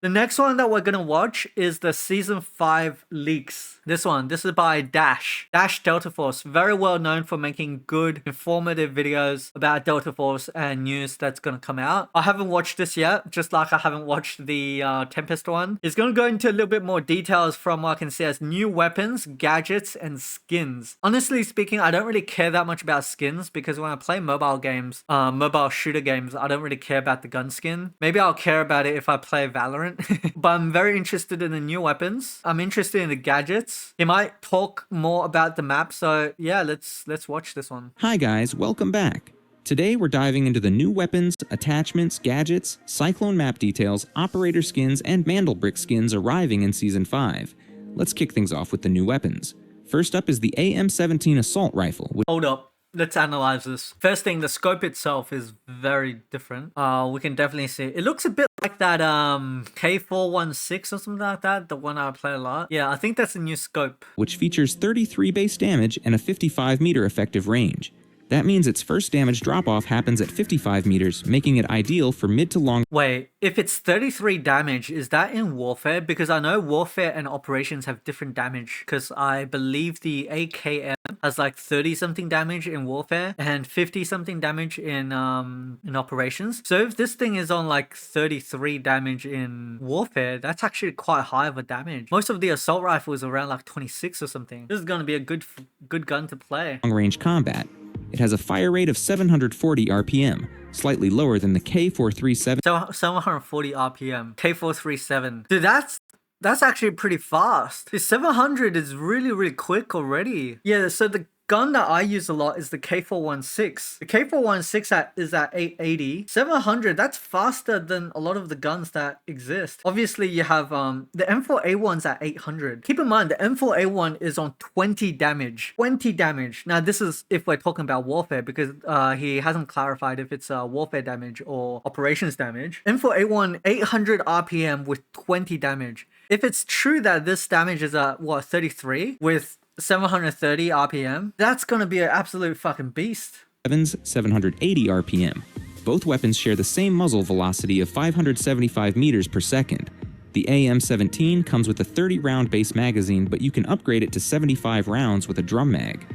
The next one that we're gonna watch is the season 5 leaks. This is by Dash Delta Force, very well known for making good, informative videos about Delta Force and news that's gonna come out. I haven't watched this yet, just like I haven't watched the Tempest one. It's gonna go into a little bit more details from what I can see as new weapons, gadgets, and skins. Honestly speaking, I don't really care that much about skins because when I play mobile games, mobile shooter games, I don't really care about the gun skin. Maybe I'll care about it if I play Valorant. But I'm very interested in the new weapons. I'm interested in the gadgets. He might talk more about the map, so yeah, let's watch this one. Hi guys, welcome back. Today we're diving into the new weapons, attachments, gadgets, Cyclone Map details, operator skins, and Mandelbrick skins arriving in Season 5. Let's kick things off with the new weapons. First up is the AM-17 Assault Rifle. Hold up. Let's analyze this. First thing, the scope itself is very different. We can definitely see it looks a bit like that K416 or something like that, the one I play a lot. Yeah, I think that's a new scope, which features 33 base damage and a 55 meter effective range. That means its first damage drop-off happens at 55 meters, making it ideal for mid to long... Wait, if it's 33 damage, is that in Warfare? Because I know Warfare and Operations have different damage, because I believe the AKM has like 30-something damage in Warfare and 50-something damage in Operations. So if this thing is on like 33 damage in Warfare, that's actually quite high of a damage. Most of the assault rifles are around like 26 or something. This is going to be a good gun to play. Long-range combat. It has a fire rate of 740 RPM, slightly lower than the K437. So 740 RPM, K437. Dude, that's actually pretty fast. The 700 is really quick already. Yeah, so the gun that I use a lot is the K416. The K416 is at 880. 700, that's faster than a lot of the guns that exist. Obviously, you have the M4A1's at 800. Keep in mind, the M4A1 is on 20 damage. 20 damage. Now, this is if we're talking about Warfare, because he hasn't clarified if it's Warfare damage or Operations damage. M4A1, 800 RPM with 20 damage. If it's true that this damage is at, what, 33 with 730 RPM, that's gonna be an absolute fucking beast. 780 RPM. Both weapons share the same muzzle velocity of 575 meters per second. The AM-17 comes with a 30-round base magazine, but you can upgrade it to 75 rounds with a drum mag.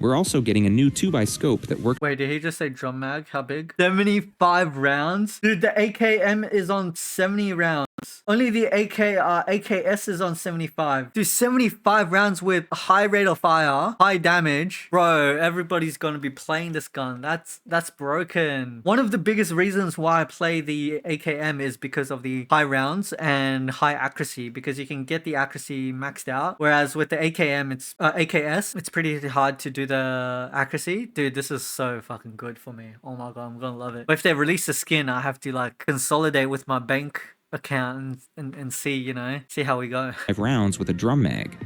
We're also getting a new 2x scope that works... Wait, did he just say drum mag? How big? 75 rounds? Dude, the AKM is on 70 rounds. Only the AKS is on 75. Dude, 75 rounds with a high rate of fire, high damage. Bro, everybody's gonna be playing this gun. That's broken. One of the biggest reasons why I play the AKM is because of the high rounds and high accuracy, because you can get the accuracy maxed out. Whereas with the AKM, it's AKS, it's pretty hard to do the accuracy. Dude, this is so fucking good for me. Oh my god, I'm gonna love it. But if they release the skin, I have to like consolidate with my bank account and see, you know, see how we go. 5 rounds with a drum mag.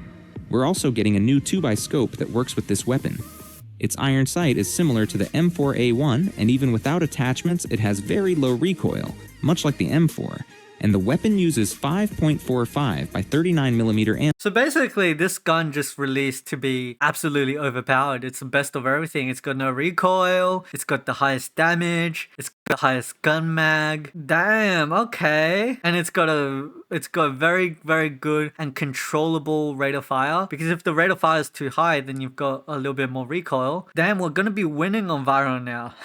We're also getting a new 2x scope that works with this weapon. Its iron sight is similar to the M4A1, and even without attachments, it has very low recoil, much like the M4. And the weapon uses 5.45 by 39mm ammo. So basically, this gun just released to be absolutely overpowered. It's the best of everything. It's got no recoil, it's got the highest damage, it's got the highest gun mag. Damn, okay. And it's got a very good and controllable rate of fire. Because if the rate of fire is too high, then you've got a little bit more recoil. Damn, we're gonna be winning on Valorant now.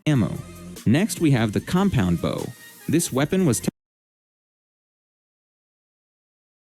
Ammo. Next, we have the compound bow. This weapon was...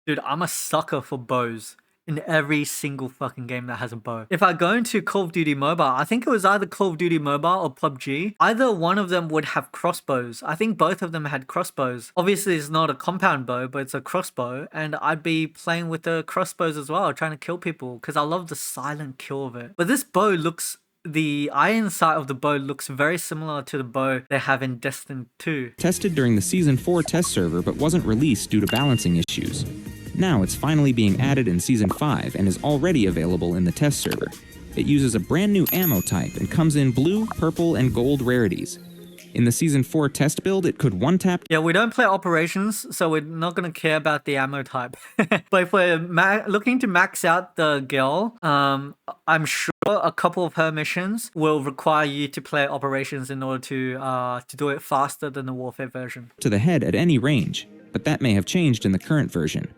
Dude, I'm a sucker for bows in every single fucking game that has a bow. If I go into Call of Duty Mobile, I think it was either Call of Duty Mobile or PUBG, either one of them would have crossbows. I think both of them had crossbows. Obviously, it's not a compound bow, but it's a crossbow, and I'd be playing with the crossbows as well, trying to kill people, because I love the silent kill of it. But this bow looks... The iron sight of the bow looks very similar to the bow they have in Destiny 2. Tested during the Season 4 test server but wasn't released due to balancing issues. Now it's finally being added in Season 5 and is already available in the test server. It uses a brand new ammo type and comes in blue, purple, and gold rarities. In the Season 4 test build, it could one-tap... Yeah, we don't play Operations, so we're not going to care about the ammo type. But if we're looking to max out the girl, I'm sure a couple of her missions will require you to play Operations in order to do it faster than the Warfare version. ...to the head at any range. but that may have changed in the current version.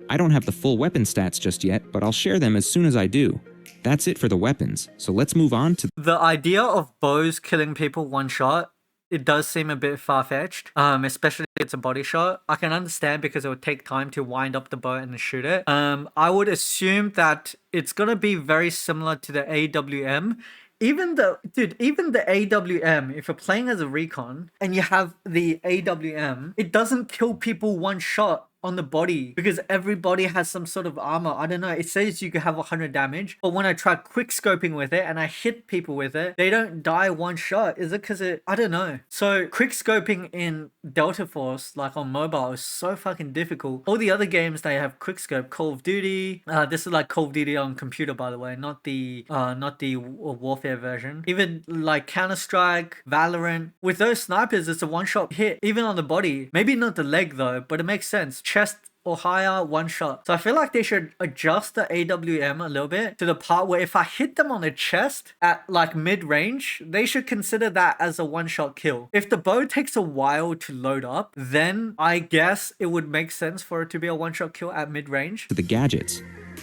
I don't have the full weapon stats just yet, but I'll share them as soon as I do. That's it for the weapons, so let's move on to the idea of bows killing people one shot. It does seem a bit far-fetched, especially if it's a body shot. I can understand because it would take time to wind up the bow and shoot it. I would assume that it's gonna be very similar to the AWM. Even the AWM, if you're playing as a recon and you have the AWM, it doesn't kill people one shot on the body because everybody has some sort of armor. I don't know, it says you can have 100 damage, but when I try quick scoping with it and I hit people with it, they don't die one shot. Is it because I don't know. So quick scoping in Delta Force, like on mobile, is so fucking difficult. All the other games they have quick scope. Call of Duty, this is like Call of Duty on computer, by the way, not the Warfare version. Even like Counter-Strike, Valorant, with those snipers, it's a one-shot hit, even on the body. Maybe not the leg though, but it makes sense. Chest or higher, one shot. So I feel like they should adjust the AWM a little bit to the part where if I hit them on the chest at like mid-range, they should consider that as a one-shot kill. If the bow takes a while to load up, then I guess it would make sense for it to be a one-shot kill at mid-range. the gadgets.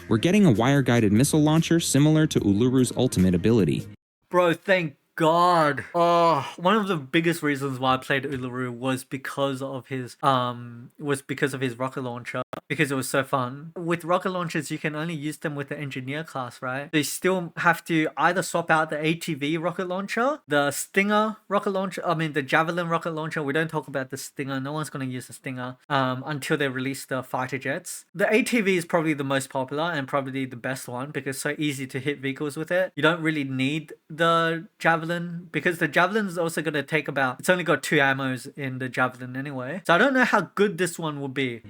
We're getting a wire-guided missile launcher similar to Uluru's ultimate ability. Bro, thank God. Oh, one of the biggest reasons why I played Uluru was because of his rocket launcher, because it was so fun. With rocket launchers, you can only use them with the engineer class, right? So you still have to either swap out the ATV rocket launcher, the Stinger rocket launcher, the Javelin rocket launcher. We don't talk about the Stinger. No one's going to use the Stinger until they release the fighter jets. The ATV is probably the most popular and probably the best one because it's so easy to hit vehicles with it. You don't really need the Javelin because the Javelin is also going to take it's only got 2 ammos in the Javelin anyway. So I don't know how good this one will be.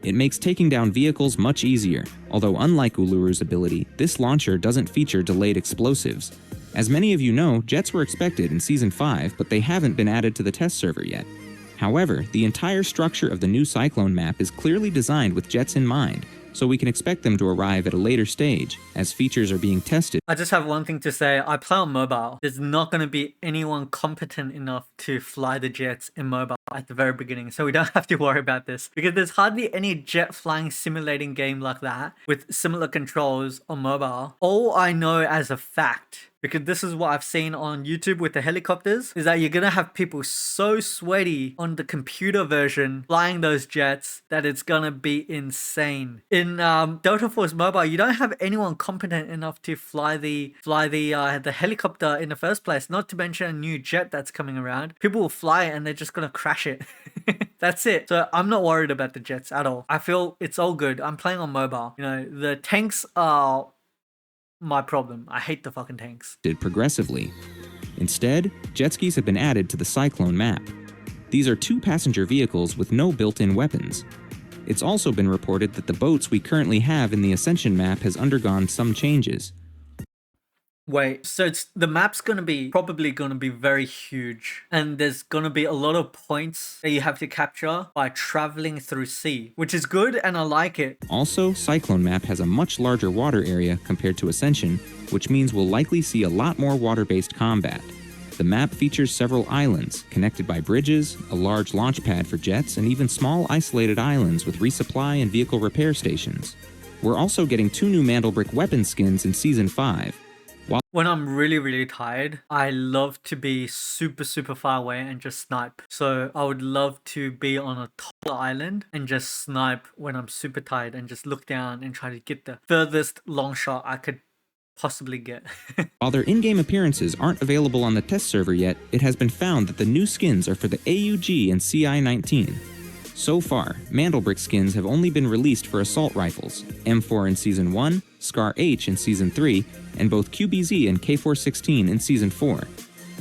It makes taking down vehicles much easier, although unlike Uluru's ability, this launcher doesn't feature delayed explosives. As many of you know, jets were expected in Season 5, but they haven't been added to the test server yet. However, the entire structure of the new Cyclone Map is clearly designed with jets in mind, so we can expect them to arrive at a later stage, as features are being tested. I just have one thing to say. I play on mobile. There's not going to be anyone competent enough to fly the jets in mobile at the very beginning, so we don't have to worry about this. Because there's hardly any jet flying simulating game like that with similar controls on mobile. All I know as a fact, because this is what I've seen on YouTube with the helicopters, is that you're gonna have people so sweaty on the computer version flying those jets that it's gonna be insane. In Delta Force Mobile, you don't have anyone competent enough to fly the helicopter in the first place, not to mention a new jet that's coming around. People will fly it and they're just gonna crash it. That's it. So I'm not worried about the jets at all. I feel it's all good. I'm playing on mobile. You know, the tanks are my problem. I hate the fucking tanks. Progressively. Instead, jet skis have been added to the Cyclone Map. These are 2 passenger vehicles with no built-in weapons. It's also been reported that the boats we currently have in the Ascension map has undergone some changes. Wait, so the map's probably gonna be very huge, and there's gonna be a lot of points that you have to capture by traveling through sea, which is good and I like it. Also, Cyclone Map has a much larger water area compared to Ascension, which means we'll likely see a lot more water-based combat. The map features several islands, connected by bridges, a large launch pad for jets, and even small isolated islands with resupply and vehicle repair stations. We're also getting 2 new Mandelbrick weapon skins in Season 5. When I'm really, really tired, I love to be super, super far away and just snipe. So I would love to be on a taller island and just snipe when I'm super tired and just look down and try to get the furthest long shot I could possibly get. While their in-game appearances aren't available on the test server yet, it has been found that the new skins are for the AUG and CI-19. So far, Mandelbrick skins have only been released for assault rifles, M4 in Season 1, Scar H in Season 3, and both QBZ and K416 in Season 4.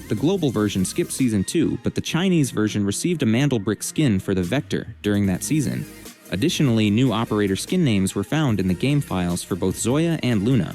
The global version skipped Season 2, but the Chinese version received a Mandelbrick skin for the Vector during that season. Additionally, new operator skin names were found in the game files for both Zoya and Luna.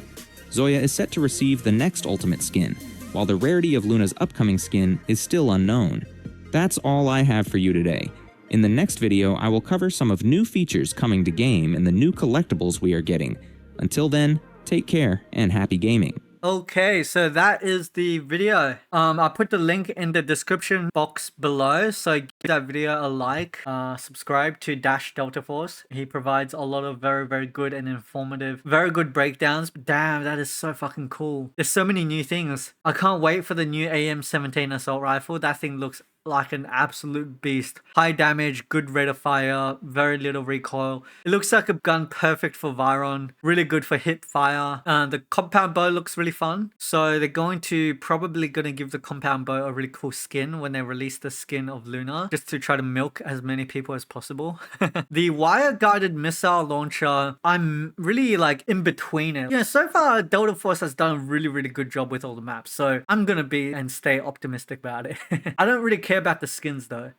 Zoya is set to receive the next ultimate skin, while the rarity of Luna's upcoming skin is still unknown. That's all I have for you today. In the next video, I will cover some of new features coming to game and the new collectibles we are getting. Until then, take care and happy gaming. Okay, so that is the video. I put the link in the description box below, so give that video a like. Subscribe to Dash Delta Force. He provides a lot of very, very good and informative, very good breakdowns. Damn, that is so fucking cool. There's so many new things. I can't wait for the new AM-17 assault rifle. That thing looks like an absolute beast. High damage, good rate of fire, very little recoil. It looks like a gun perfect for Viron, really good for hip fire. The compound bow looks really fun. So they're probably gonna give the compound bow a really cool skin when they release the skin of Luna, just to try to milk as many people as possible. The wire guided missile launcher, I'm really like in between it. Yeah, so far Delta Force has done a really, really good job with all the maps. So I'm gonna be and stay optimistic about it. I don't really care about the skins though.